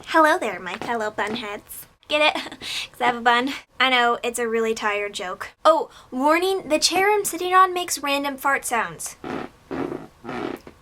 Hello there, my fellow bunheads. Get it? Because I have a bun. I know, it's a really tired joke. Oh, warning, the chair I'm sitting on makes random fart sounds.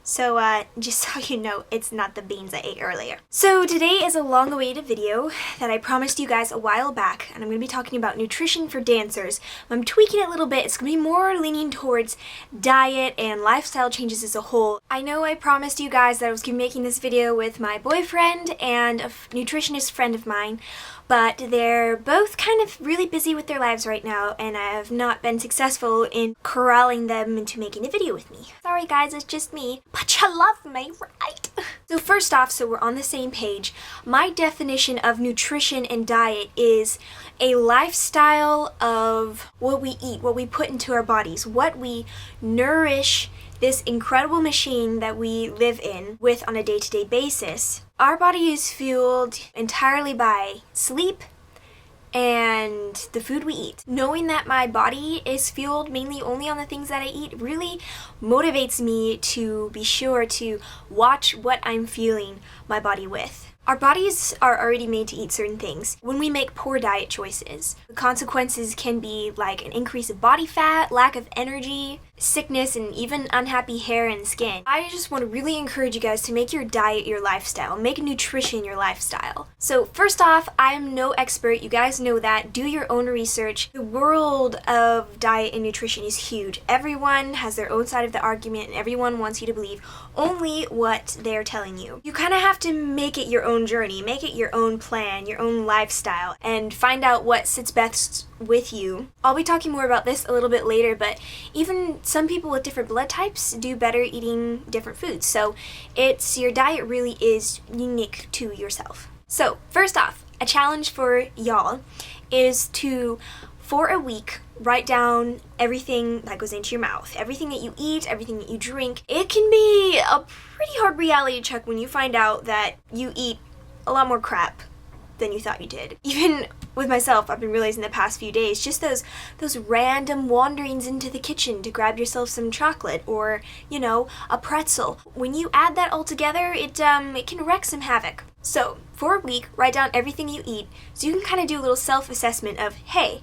So, just so you know, it's not the beans I ate earlier. So today is a long-awaited video that I promised you guys a while back, and I'm going to be talking about nutrition for dancers. I'm tweaking it a little bit. It's going to be more leaning towards diet and lifestyle changes as a whole. I know I promised you guys that I was going to be making this video with my boyfriend and a nutritionist friend of mine, but they're both kind of really busy with their lives right now, and I have not been successful in corralling them into making a video with me. Sorry guys, it's just me, but you love me, right? So first off, so we're on the same page, my definition of nutrition and diet is a lifestyle of what we eat, what we put into our bodies, what we nourish this incredible machine that we live in with on a day-to-day basis. Our body is fueled entirely by sleep and the food we eat. Knowing that my body is fueled mainly only on the things that I eat really motivates me to be sure to watch what I'm fueling my body with. Our bodies are already made to eat certain things. When we make poor diet choices, the consequences can be like an increase of body fat, lack of energy, sickness, and even unhappy hair and skin. I just want to really encourage you guys to make your diet your lifestyle, make nutrition your lifestyle. So first off, I am no expert, you guys know that. Do your own research. The world of diet and nutrition is huge. Everyone has their own side of the argument and everyone wants you to believe only what they're telling you. You kind of have to make it your own journey, make it your own plan, your own lifestyle, and find out what sits best with you. I'll be talking more about this a little bit later, but even some people with different blood types do better eating different foods. So your diet really is unique to yourself. So first off, a challenge for y'all is to, for a week, write down everything that goes into your mouth, everything that you eat, everything that you drink. It can be a pretty hard reality check when you find out that you eat a lot more crap than you thought you did. Even with myself, I've been realizing the past few days, just those random wanderings into the kitchen to grab yourself some chocolate or, you know, a pretzel. When you add that all together, it can wreak some havoc. So for a week, write down everything you eat so you can kind of do a little self-assessment of, hey,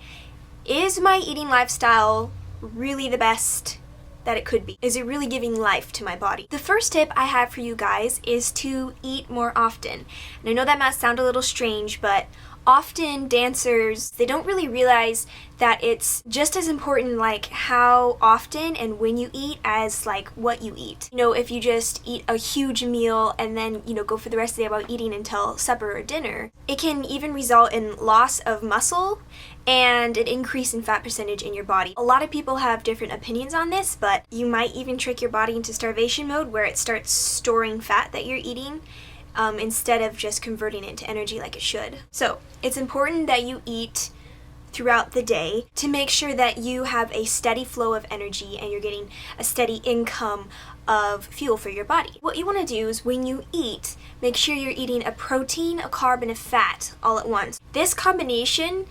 is my eating lifestyle really the best that it could be? Is it really giving life to my body? The first tip I have for you guys is to eat more often. And I know that might sound a little strange, but often dancers, they don't really realize that it's just as important like how often and when you eat as like what you eat. You know, if you just eat a huge meal and then, you know, go for the rest of the day without eating until supper or dinner, it can even result in loss of muscle and an increase in fat percentage in your body. A lot of people have different opinions on this, but you might even trick your body into starvation mode where it starts storing fat that you're eating instead of just converting it to energy like it should. So it's important that you eat throughout the day to make sure that you have a steady flow of energy and you're getting a steady income of fuel for your body. What you want to do is when you eat, make sure you're eating a protein, a carb, and a fat all at once. This combination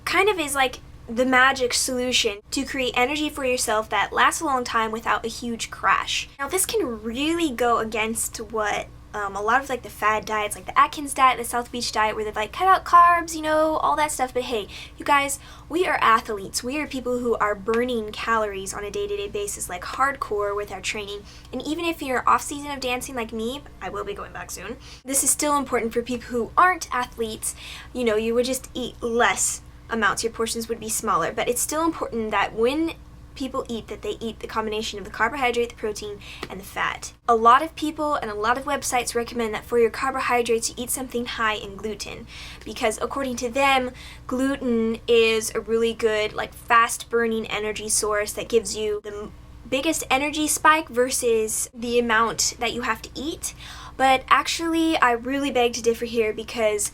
kind of is like the magic solution to create energy for yourself that lasts a long time without a huge crash. Now this can really go against what a lot of like the fad diets, like the Atkins diet, the South Beach diet, where they've like cut out carbs, you know, all that stuff. But hey, you guys, we are athletes. We are people who are burning calories on a day-to-day basis, like hardcore with our training. And even if you're off season of dancing like me, I will be going back soon, this is still important for people who aren't athletes. You know, you would just eat less amounts, your portions would be smaller, but it's still important that when people eat, that they eat the combination of the carbohydrate, the protein, and the fat. A lot of people and a lot of websites recommend that for your carbohydrates you eat something high in gluten, because according to them, gluten is a really good, like, fast burning energy source that gives you the biggest energy spike versus the amount that you have to eat. But actually, I really beg to differ here, because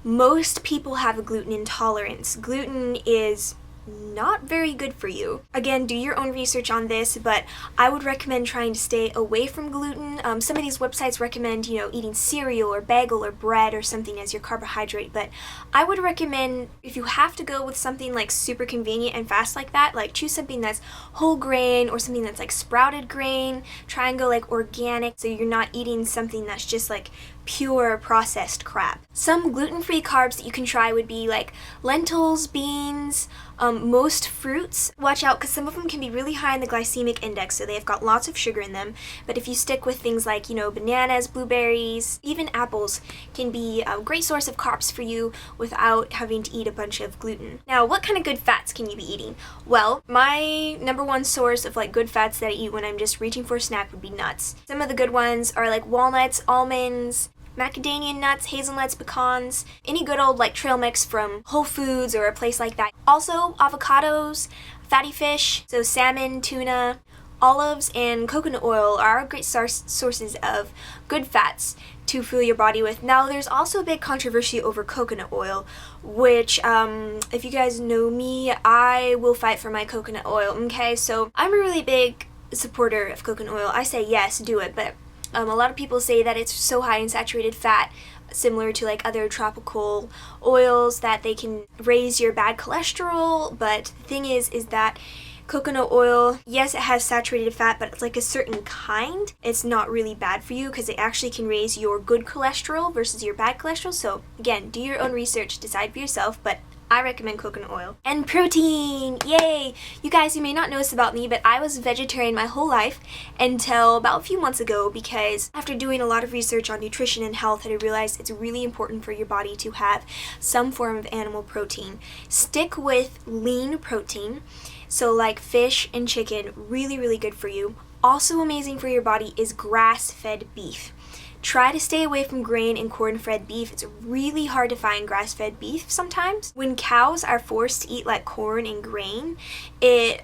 most people have a gluten intolerance. Gluten is not very good for you. Again, do your own research on this, but I would recommend trying to stay away from gluten. Some of these websites recommend, you know, eating cereal or bagel or bread or something as your carbohydrate, but I would recommend, if you have to go with something like super convenient and fast like that, like choose something that's whole grain or something that's like sprouted grain. Try and go like organic, so you're not eating something that's just like pure processed crap. Some gluten-free carbs that you can try would be like lentils, beans, most fruits. Watch out because some of them can be really high in the glycemic index, so they've got lots of sugar in them. But if you stick with things like, bananas, blueberries, even apples can be a great source of carbs for you without having to eat a bunch of gluten. Now, what kind of good fats can you be eating? Well, my number one source of like good fats that I eat when I'm just reaching for a snack would be nuts. Some of the good ones are like walnuts, almonds, macadamia nuts, hazelnuts, pecans, any good old like trail mix from Whole Foods or a place like that. Also, avocados, fatty fish, so salmon, tuna, olives, and coconut oil are great sources of good fats to fuel your body with. Now, there's also a big controversy over coconut oil, which, if you guys know me, I will fight for my coconut oil, okay? So I'm a really big supporter of coconut oil. I say yes, do it, but a lot of people say that it's so high in saturated fat, similar to like other tropical oils, that they can raise your bad cholesterol. But the thing is that coconut oil, yes, it has saturated fat, but it's like a certain kind. It's not really bad for you because it actually can raise your good cholesterol versus your bad cholesterol. So again, do your own research, decide for yourself, but I recommend coconut oil. And protein! Yay! You guys, you may not know this about me, but I was vegetarian my whole life until about a few months ago, because after doing a lot of research on nutrition and health, I realized it's really important for your body to have some form of animal protein. Stick with lean protein, so like fish and chicken, really, really good for you. Also amazing for your body is grass-fed beef. Try to stay away from grain and corn-fed beef. It's really hard to find grass-fed beef sometimes. When cows are forced to eat like corn and grain, it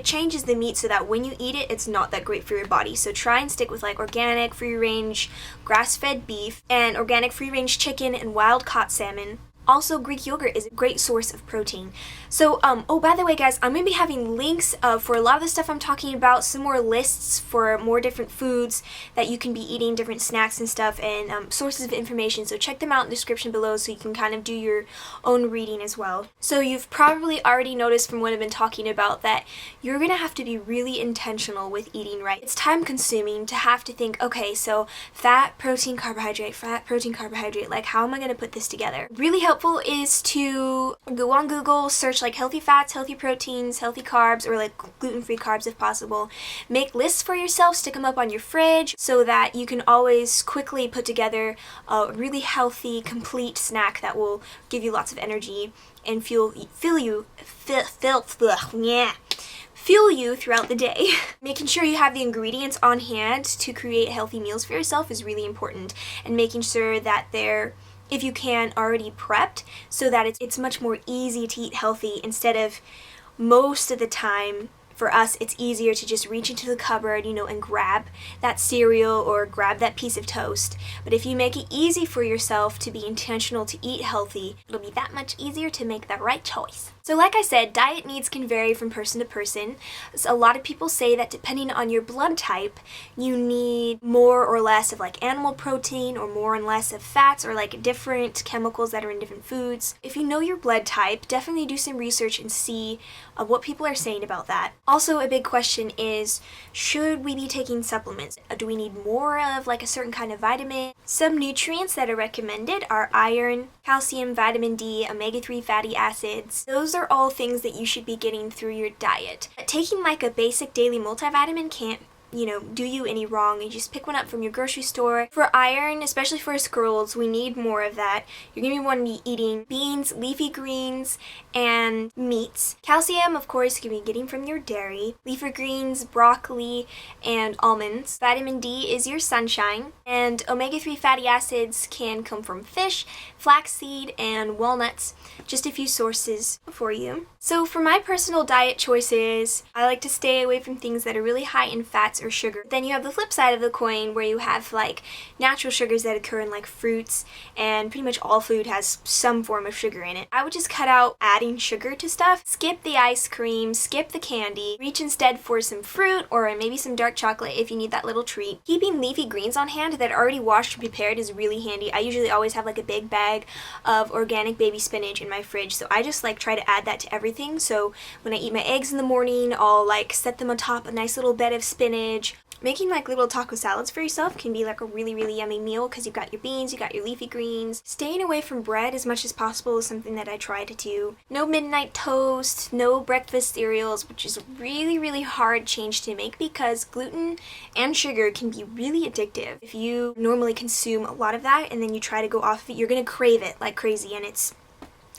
changes the meat so that when you eat it, it's not that great for your body. So try and stick with like organic, free-range, grass-fed beef, and organic free-range chicken and wild-caught salmon. Also, Greek yogurt is a great source of protein. So, oh, by the way, guys, I'm going to be having links for a lot of the stuff I'm talking about, some more lists for more different foods that you can be eating, different snacks and stuff, and sources of information. So check them out in the description below so you can kind of do your own reading as well. So you've probably already noticed from what I've been talking about that you're going to have to be really intentional with eating right. It's time consuming to have to think, okay, so fat, protein, carbohydrate, like how am I going to put this together? Really helpful is to go on Google, search like healthy fats, healthy proteins, healthy carbs, or like gluten-free carbs if possible. Make lists for yourself, stick them up on your fridge so that you can always quickly put together a really healthy, complete snack that will give you lots of energy and fuel you throughout the day. Making sure you have the ingredients on hand to create healthy meals for yourself is really important, and making sure that they're, if you can, already prepped so that it's much more easy to eat healthy instead of most of the time. For us, it's easier to just reach into the cupboard, and grab that cereal or grab that piece of toast. But if you make it easy for yourself to be intentional to eat healthy, it'll be that much easier to make the right choice. So like I said, diet needs can vary from person to person. So a lot of people say that depending on your blood type, you need more or less of like animal protein or more and less of fats or like different chemicals that are in different foods. If you know your blood type, definitely do some research and see what people are saying about that. Also, a big question is, should we be taking supplements? Do we need more of like a certain kind of vitamin? Some nutrients that are recommended are iron, calcium, vitamin D, omega-3 fatty acids. Those are all things that you should be getting through your diet. Taking like a basic daily multivitamin can't do you any wrong. You just pick one up from your grocery store. For iron, especially for us girls, we need more of that. You're going to want to be eating beans, leafy greens, and meats. Calcium, of course, you can be getting from your dairy. Leafy greens, broccoli, and almonds. Vitamin D is your sunshine. And omega-3 fatty acids can come from fish, flaxseed, and walnuts. Just a few sources for you. So for my personal diet choices, I like to stay away from things that are really high in fats or sugar. Then you have the flip side of the coin where you have like natural sugars that occur in like fruits, and pretty much all food has some form of sugar in it. I would just cut out adding sugar to stuff. Skip the ice cream, skip the candy. Reach instead for some fruit or maybe some dark chocolate if you need that little treat. Keeping leafy greens on hand that are already washed and prepared is really handy. I usually always have like a big bag of organic baby spinach in my fridge, so I just like try to add that to everything. So when I eat my eggs in the morning, I'll like set them on top a nice little bed of spinach, Making like little taco salads for yourself can be like a really, really yummy meal because you've got your beans, you got your leafy greens. Staying away from bread as much as possible is something that I try to do. No midnight toast, no breakfast cereals, which is a really, really hard change to make because gluten and sugar can be really addictive. If you normally consume a lot of that and then you try to go off of it, you're gonna crave it like crazy, and it's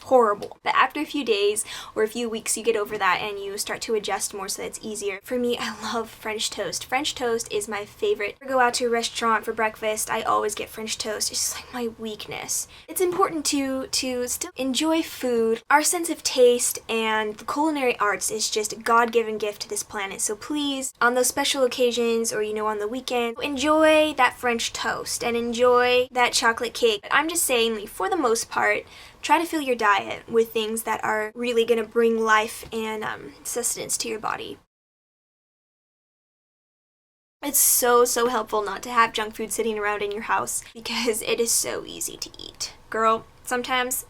horrible. But after a few days or a few weeks, you get over that and you start to adjust more so that it's easier. For me, I love French toast. French toast is my favorite. If I go out to a restaurant for breakfast, I always get French toast. It's just like my weakness. It's important to still enjoy food. Our sense of taste and the culinary arts is just a God-given gift to this planet. So please, on those special occasions or on the weekend, enjoy that French toast and enjoy that chocolate cake. But I'm just saying, like, for the most part, try to fill your diet with things that are really going to bring life and sustenance to your body. It's so helpful not to have junk food sitting around in your house because it is so easy to eat. Girl, sometimes,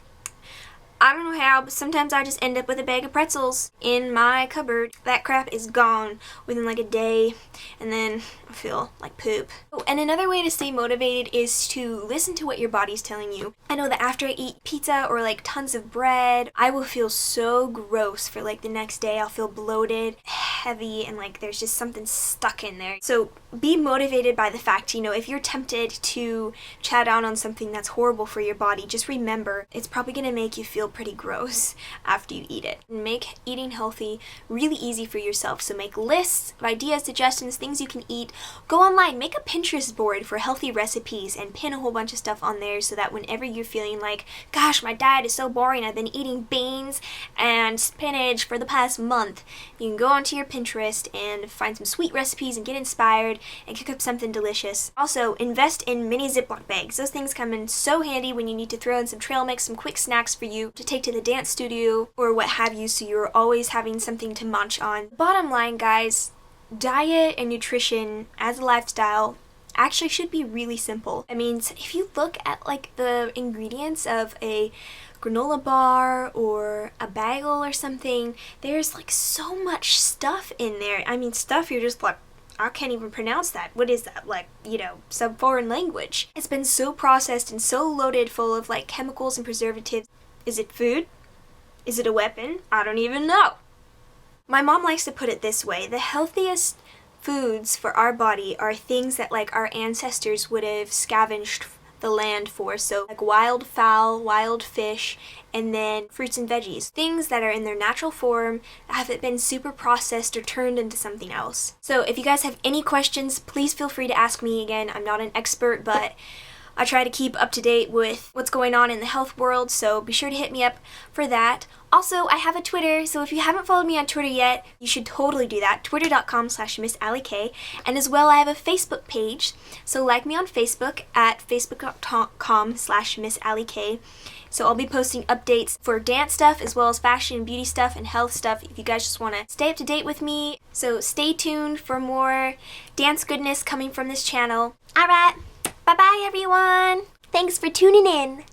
I don't know how, but sometimes I just end up with a bag of pretzels in my cupboard. That crap is gone within like a day, and then I feel like poop. Oh, and another way to stay motivated is to listen to what your body's telling you. I know that after I eat pizza or like tons of bread, I will feel so gross for like the next day. I'll feel bloated, heavy, and like there's just something stuck in there. So be motivated by the fact, if you're tempted to chow down on something that's horrible for your body, just remember it's probably gonna make you feel pretty gross after you eat it. Make eating healthy really easy for yourself. So make lists of ideas, suggestions, things you can eat. Go online, make a Pinterest board for healthy recipes and pin a whole bunch of stuff on there so that whenever you're feeling like, gosh, my diet is so boring, I've been eating beans and spinach for the past month, you can go onto your Pinterest and find some sweet recipes and get inspired and cook up something delicious. Also, invest in mini Ziploc bags. Those things come in so handy when you need to throw in some trail mix, some quick snacks for you to take to the dance studio or what have you, so you're always having something to munch on. Bottom line, guys, diet and nutrition as a lifestyle actually should be really simple. I mean, if you look at like the ingredients of a granola bar or a bagel or something, there's like so much stuff in there. I mean, stuff you're just like, I can't even pronounce that. What is that? Like, some foreign language. It's been so processed and so loaded full of like chemicals and preservatives. Is it food? Is it a weapon? I don't even know. My mom likes to put it this way: the healthiest foods for our body are things that like our ancestors would have scavenged the land for. So like wild fowl, wild fish, and then fruits and veggies. Things that are in their natural form, haven't been super processed or turned into something else. So if you guys have any questions, please feel free to ask me. Again, I'm not an expert, but I try to keep up to date with what's going on in the health world, so be sure to hit me up for that. Also, I have a Twitter, so if you haven't followed me on Twitter yet, you should totally do that, twitter.com/MissAllieK. And as well, I have a Facebook page, so like me on Facebook at facebook.com/MissAllieK. So I'll be posting updates for dance stuff as well as fashion and beauty stuff and health stuff if you guys just want to stay up to date with me. So stay tuned for more dance goodness coming from this channel. Alright, bye-bye everyone! Thanks for tuning in!